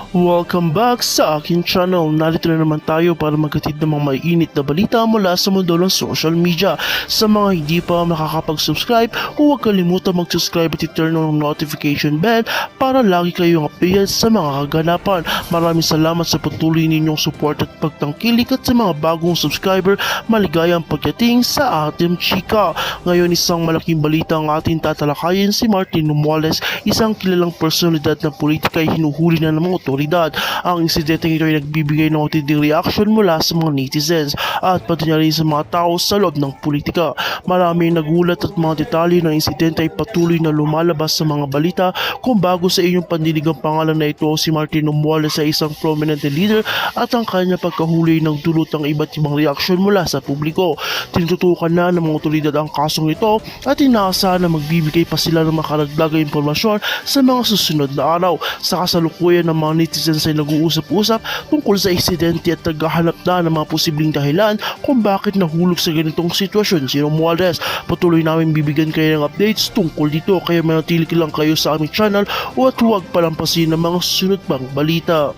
Welcome back sa aking channel. Narito na naman tayo para maghatid ng mga mainit na balita mula sa mundo ng social media. Sa mga hindi pa makakapag-subscribe, huwag kalimutan mag-subscribe at i-turn on ang notification bell para lagi kayong updated sa mga kaganapan. Maraming salamat sa patuloy ninyong support at pagtangkilik, at sa mga bagong subscriber, maligayang pagdating sa ating chika. Ngayon, isang malaking balita ang ating tatalakayin. Si Martin Romualdez, isang kilalang personalidad ng politika, ay hinuhuli na ng mga otoridad. Ang insidenteng ito ay nagbibigay ng matinding reaksyon mula sa mga netizens at pati na rin sa mga tao sa loob ng politika. Maraming nagulat at mga detalye ng insidente ay patuloy na lumalabas sa mga balita. Kung bago sa inyong pandinig ang pangalan na ito, si Martin Romualdez ay isang prominent leader at ang kanya pagkahuli ng dulot ng iba't ibang reaksyon mula sa publiko. Tinututukan na ng mga otoridad ang kasong ito at inaasahan na magbibigay pa sila ng makaragdagang impormasyon sa mga susunod na araw. Sa kasalukuyan ng mga netizens ay nag-uusap-usap tungkol sa insidente at naghahanap na ng mga posibleng dahilan kung bakit nahulog sa ganitong sitwasyon si Romualdez. Patuloy namin bibigyan kayo ng updates tungkol dito, kaya manatili lang kayo sa aming channel at huwag palampasin ng mga susunod pang balita.